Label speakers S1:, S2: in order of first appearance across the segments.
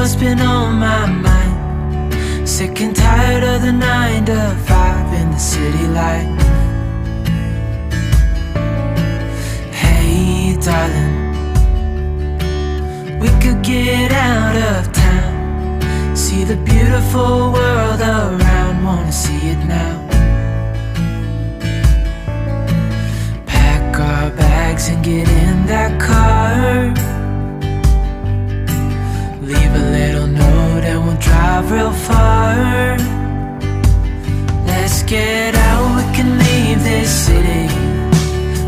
S1: what's been on my mind. Sick and tired of the 9 to 5 in the city life. Hey darling, we could get out of town, see the beautiful world around, wanna see it now. Pack our bags and get in that car, leave a little note and we'll drive real far. Let's get out, we can leave this city.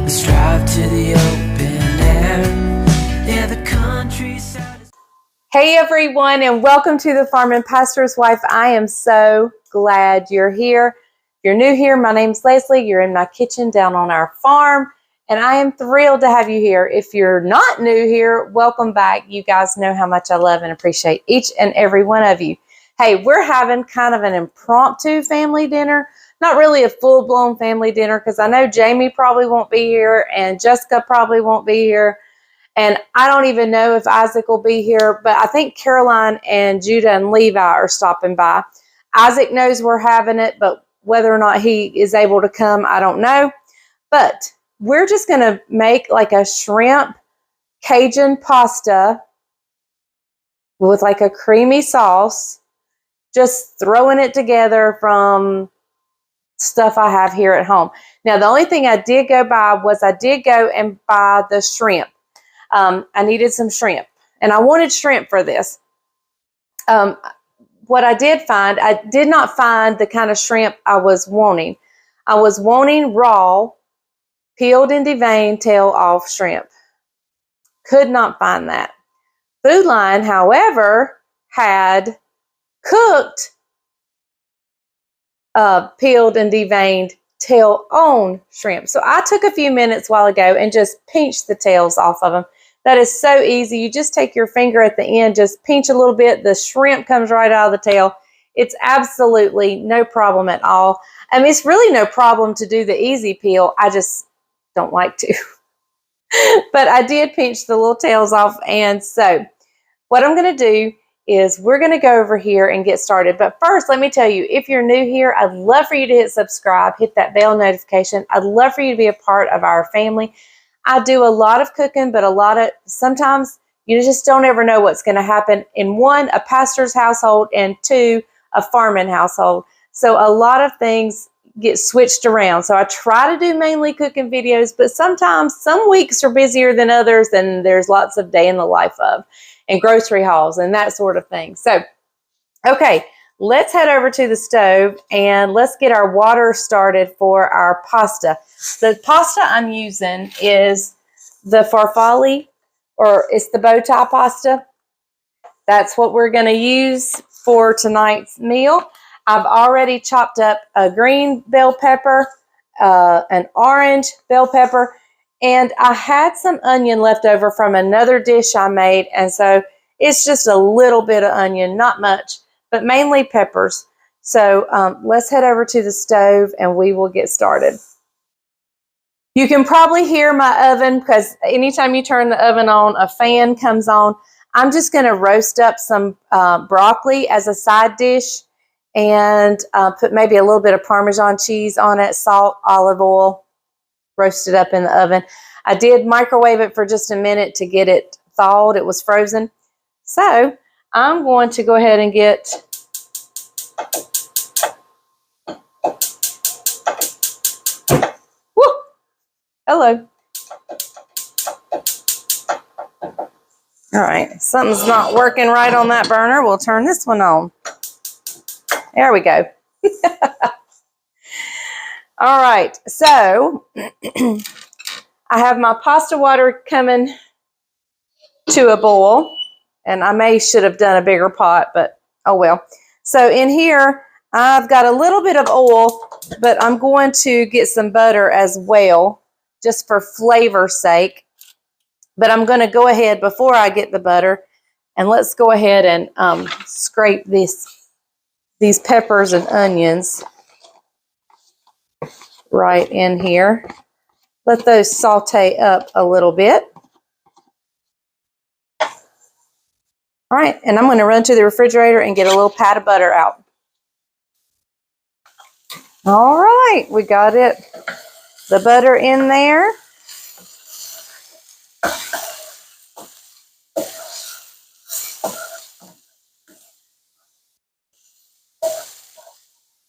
S1: Let's drive to the open air. Yeah, the countryside.
S2: Hey everyone, and welcome to the Farm and Pastor's Wife. I am so glad you're here. If you're new here, my name's Leslie. You're in my kitchen down on our farm, and I am thrilled to have you here. If you're not new here, welcome back. You guys know how much I love and appreciate each and every one of you. Hey, we're having kind of an impromptu family dinner. Not really a full-blown family dinner because I know Jamie probably won't be here and Jessica probably won't be here. And I don't even know if Isaac will be here, but I think Caroline and Judah and Levi are stopping by. Isaac knows we're having it, but whether or not he is able to come, I don't know. But we're just going to make like a shrimp Cajun pasta with like a creamy sauce, just throwing it together from stuff I have here at home. Now, the only thing I did go buy was I did go and buy the shrimp. I needed some shrimp, and I wanted shrimp for this. What I did find, I did not find the kind of shrimp I was wanting. I was wanting raw, peeled and deveined, tail off shrimp. Could not find that. Food Line, however, had cooked, peeled and deveined, tail on shrimp. So I took a few minutes while ago and just pinched the tails off of them. That is so easy. You just take your finger at the end, just pinch a little bit. The shrimp comes right out of the tail. It's absolutely no problem at all. I mean, it's really no problem to do the easy peel. I just don't like to. But I did pinch the little tails off. And so what I'm going to do is we're going to go over here and get started. But first, let me tell you, if you're new here, I'd love for you to hit subscribe, hit that bell notification. I'd love for you to be a part of our family. I do a lot of cooking, but sometimes you just don't ever know what's going to happen in one, a pastor's household, and two, a farming household. So a lot of things get switched around. So I try to do mainly cooking videos, but sometimes some weeks are busier than others, and there's lots of day in the life of, and grocery hauls and that sort of thing. So, okay, let's head over to the stove and let's get our water started for our pasta. The pasta I'm using is the farfalle, or it's the bow tie pasta. That's what we're going to use for tonight's meal. I've already chopped up a green bell pepper, an orange bell pepper, and I had some onion left over from another dish I made, and so it's just a little bit of onion, not much, but mainly peppers. So let's head over to the stove and we will get started. You can probably hear my oven because anytime you turn the oven on, a fan comes on. I'm just going to roast up some broccoli as a side dish and put maybe a little bit of Parmesan cheese on it, salt, olive oil, roast it up in the oven. I did microwave it for just a minute to get it thawed. It was frozen. So I'm going to go ahead and get hello. All right, something's not working right on that burner. We'll turn this one on. There we go. All right, so I have my pasta water coming to a boil, and I should have done a bigger pot, but oh well. So in here, I've got a little bit of oil, but I'm going to get some butter as well, just for flavor's sake. But I'm going to go ahead before I get the butter, and let's go ahead and scrape these peppers and onions right in here. Let those saute up a little bit. All right, and I'm going to run to the refrigerator and get a little pat of butter out. All right, we got it. The butter in there.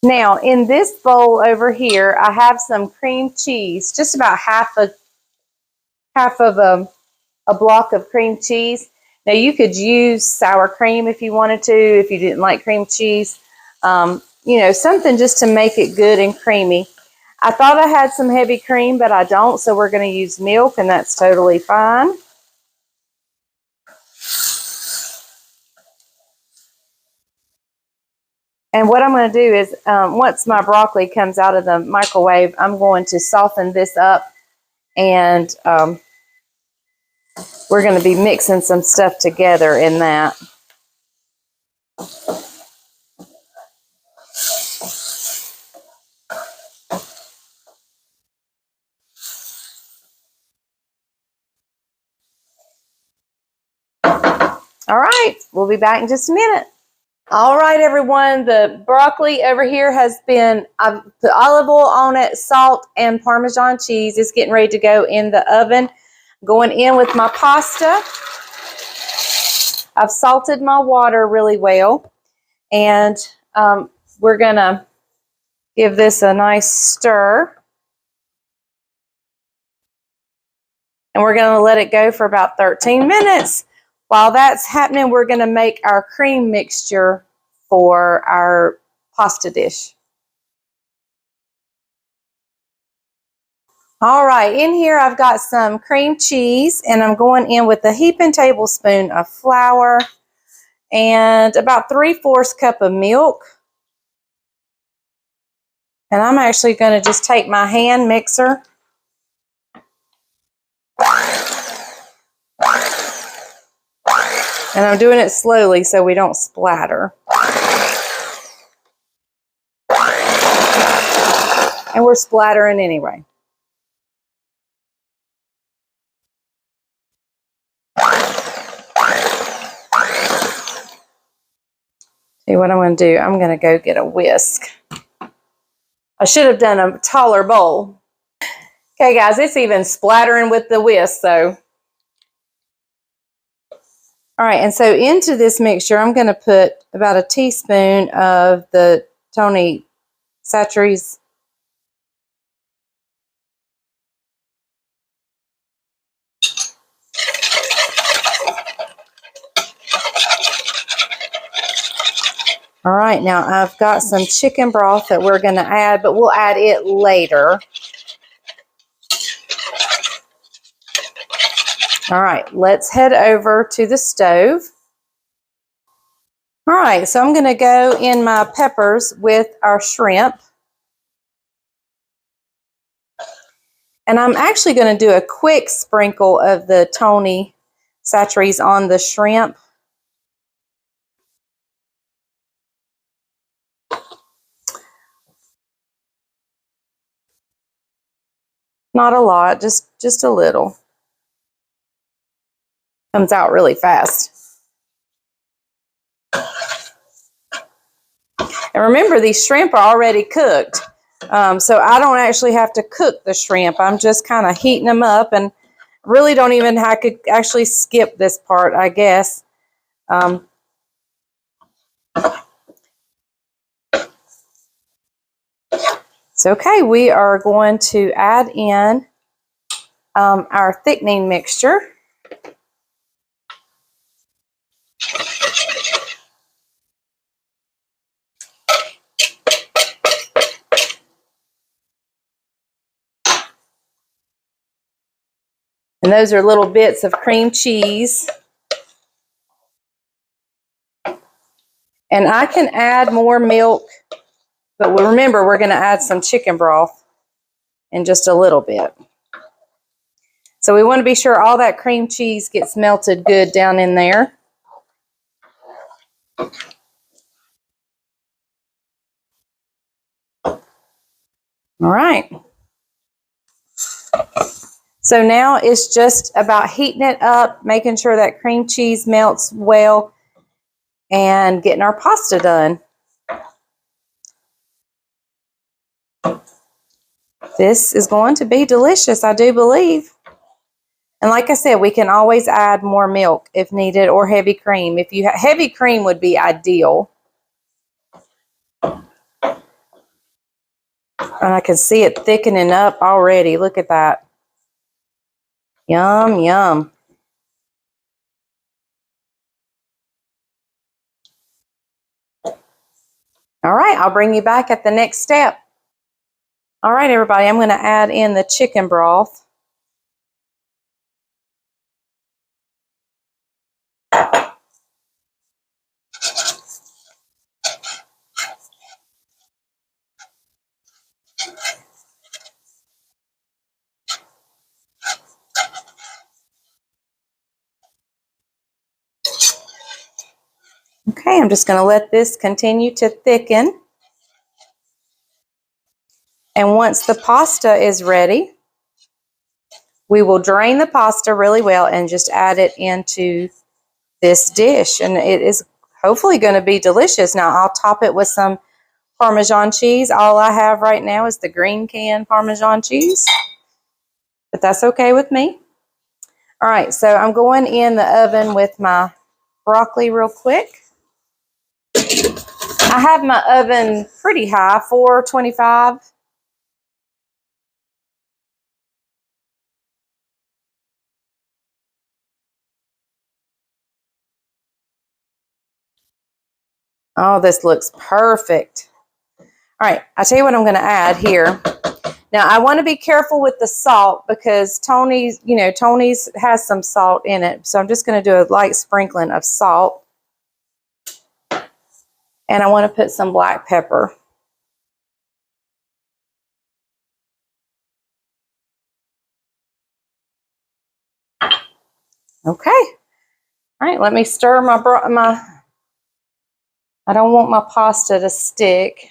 S2: Now, in this bowl over here, I have some cream cheese, just about half of a block of cream cheese. Now, you could use sour cream if you wanted to, if you didn't like cream cheese. You know, something just to make it good and creamy. I thought I had some heavy cream, but I don't, so we're going to use milk, and that's totally fine. And what I'm going to do is, once my broccoli comes out of the microwave, I'm going to soften this up, and we're going to be mixing some stuff together in that. All right, we'll be back in just a minute. All right, everyone, the broccoli over here has been, I've put olive oil on it, salt, and Parmesan cheese. It's getting ready to go in the oven. Going in with my pasta. I've salted my water really well, and we're going to give this a nice stir. And we're going to let it go for about 13 minutes. While that's happening, we're going to make our cream mixture for our pasta dish. All right, in here I've got some cream cheese, and I'm going in with a heaping tablespoon of flour and about 3/4 cup of milk. And I'm actually going to just take my hand mixer and I'm doing it slowly so we don't splatter. And we're splattering anyway. See what I'm going to do? I'm going to go get a whisk. I should have done a taller bowl. Okay, guys, it's even splattering with the whisk, so. All right, and so into this mixture, I'm going to put about a teaspoon of the Tony Chachere's. All right, now I've got some chicken broth that we're going to add, but we'll add it later. All right, let's head over to the stove. All right, so I'm going to go in my peppers with our shrimp. And I'm actually going to do a quick sprinkle of the Tony Chachere's on the shrimp. Not a lot, just a little. Comes out really fast. And remember, these shrimp are already cooked. So I don't actually have to cook the shrimp. I'm just kind of heating them up, and really don't even, I could actually skip this part, I guess. So, okay, we are going to add in our thickening mixture. And those are little bits of cream cheese. And I can add more milk, but remember, we're going to add some chicken broth in just a little bit. So we want to be sure all that cream cheese gets melted good down in there. All right. So now it's just about heating it up, making sure that cream cheese melts well, and getting our pasta done. This is going to be delicious, I do believe. And like I said, we can always add more milk if needed, or heavy cream. If you heavy cream would be ideal. And I can see it thickening up already. Look at that. Yum, yum. All right, I'll bring you back at the next step. All right, everybody, I'm going to add in the chicken broth. Okay, I'm just going to let this continue to thicken. And once the pasta is ready, we will drain the pasta really well and just add it into this dish. And it is hopefully going to be delicious. Now, I'll top it with some Parmesan cheese. All I have right now is the green can Parmesan cheese, but that's okay with me. All right, so I'm going in the oven with my broccoli real quick. I have my oven pretty high, 425. Oh, this looks perfect. All right, I'll tell you what I'm going to add here. Now, I want to be careful with the salt because Tony's has some salt in it. So I'm just going to do a light sprinkling of salt. And I want to put some black pepper. Okay. All right, let me stir I don't want my pasta to stick.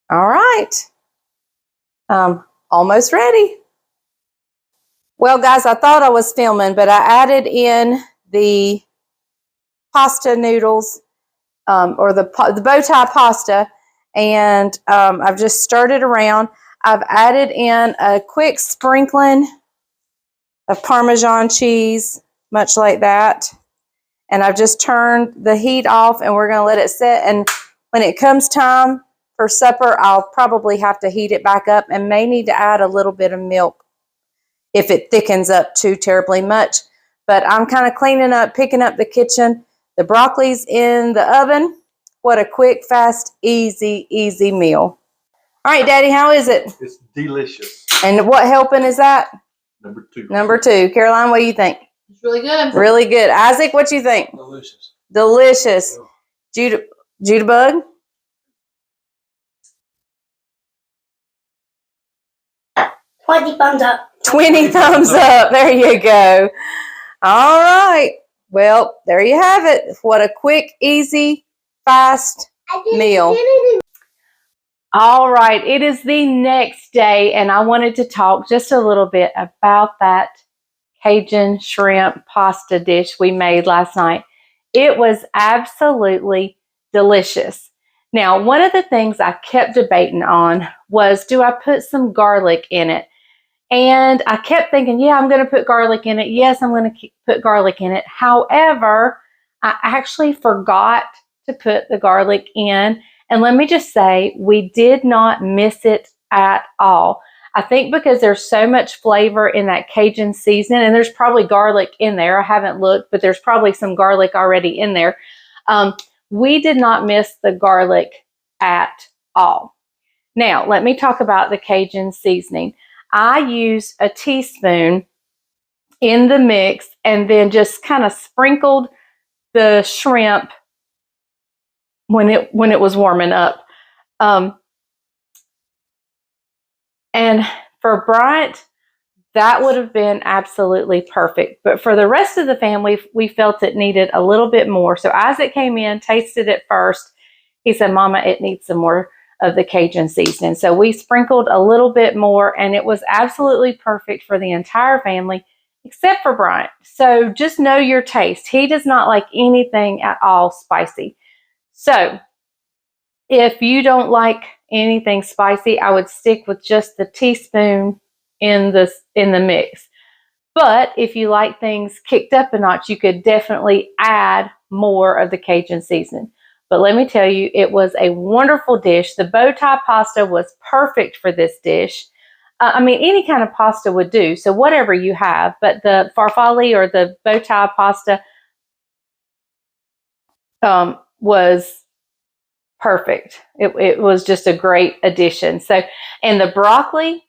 S2: All right. Almost ready. Well, guys, I thought I was filming, but I added in the pasta noodles, or the bow tie pasta, and I've just stirred it around. I've added in a quick sprinkling of Parmesan cheese, much like that. And I've just turned the heat off, and we're going to let it sit. And when it comes time for supper, I'll probably have to heat it back up and may need to add a little bit of milk if it thickens up too terribly much. But I'm kind of cleaning up, picking up the kitchen. The broccoli's in the oven. What a quick, fast, easy meal. All right, Daddy, how is it?
S3: It's delicious.
S2: And what helping is that?
S3: Number 2.
S2: Number 2. Caroline, what do you think?
S4: It's really good.
S2: Really good. Isaac, what do you think?
S3: Delicious.
S2: Delicious. Judabug?
S4: 20 thumbs up.
S2: 20 thumbs up. There you go. All right. Well, there you have it. What a quick, easy, fast meal. All right. It is the next day, and I wanted to talk just a little bit about that Cajun shrimp pasta dish we made last night. It was absolutely delicious. Now, one of the things I kept debating on was, do I put some garlic in it? And I kept thinking, yeah, I'm going to put garlic in it. Yes, I'm going to put garlic in it. However, I actually forgot to put the garlic in. And let me just say, we did not miss it at all. I think because there's so much flavor in that Cajun seasoning, and there's probably garlic in there. I haven't looked, but there's probably some garlic already in there. We did not miss the garlic at all. Now, let me talk about the Cajun seasoning. I use a teaspoon in the mix and then just kind of sprinkled the shrimp when it was warming up. And for Bryant, that would have been absolutely perfect. But for the rest of the family, we felt it needed a little bit more. So Isaac came in, tasted it first. He said, Mama, it needs some more of the Cajun seasoning. So we sprinkled a little bit more, and it was absolutely perfect for the entire family, except for Bryant. So just know your taste. He does not like anything at all spicy. So if you don't like anything spicy, I would stick with just the teaspoon in the mix. But if you like things kicked up a notch, you could definitely add more of the Cajun seasoning. But let me tell you, it was a wonderful dish. The bow tie pasta was perfect for this dish. I mean, any kind of pasta would do, so whatever you have. But the farfalle or the bow tie pasta was perfect. It was just a great addition. So, and the broccoli,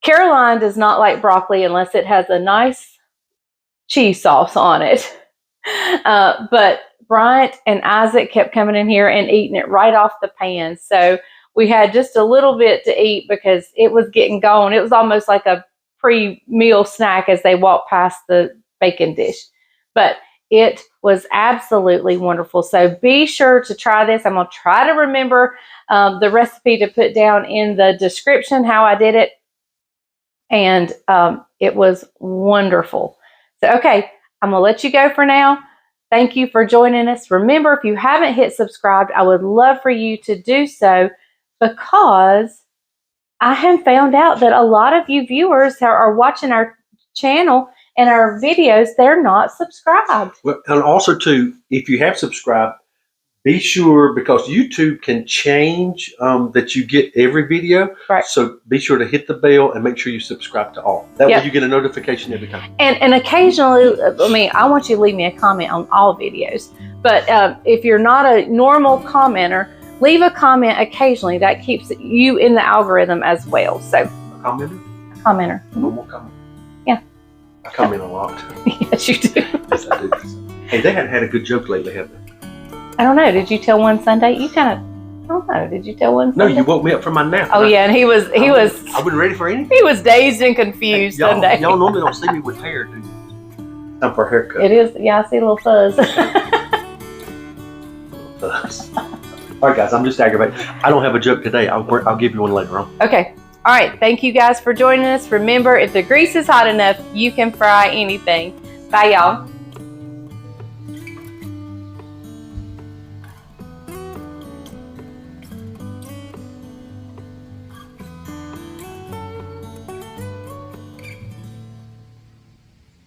S2: Caroline does not like broccoli unless it has a nice cheese sauce on it. But Bryant and Isaac kept coming in here and eating it right off the pan. So we had just a little bit to eat because it was getting gone. It was almost like a pre-meal snack as they walked past the bacon dish. But it was absolutely wonderful. So be sure to try this. I'm going to try to remember the recipe to put down in the description how I did it. And it was wonderful. So, okay, I'm going to let you go for now. Thank you for joining us. Remember, if you haven't hit subscribe, I would love for you to do so, because I have found out that a lot of you viewers are watching our channel and our videos, they're not subscribed.
S3: Well, and also too, if you have subscribed, be sure, because YouTube can change that you get every video.
S2: Right.
S3: So be sure to hit the bell and make sure you subscribe to all. That way you get a notification every time.
S2: And occasionally, I mean, I want you to leave me a comment on all videos. But if you're not a normal commenter, leave a comment occasionally. That keeps you in the algorithm as well. So,
S3: A commenter?
S2: Commenter.
S3: Normal comment.
S2: Yeah.
S3: I comment a lot.
S2: Yes, you do.
S3: Yes, I do. Hey, they hadn't had a good joke lately, have they?
S2: I don't know. Did you tell one Sunday? You kind of, I don't know. Did you tell one
S3: No,
S2: Sunday?
S3: you woke me up from my nap.
S2: Oh, yeah. And he was,
S3: I wasn't ready for anything.
S2: he was dazed and confused Sunday.
S3: Y'all normally don't see me with hair, do you? Time for a haircut.
S2: It is. Yeah, I see a little fuzz.
S3: All right, guys, I'm just aggravated. I don't have a joke today. I'll give you one later on.
S2: Okay. All right. Thank you guys for joining us. Remember, if the grease is hot enough, you can fry anything. Bye, y'all.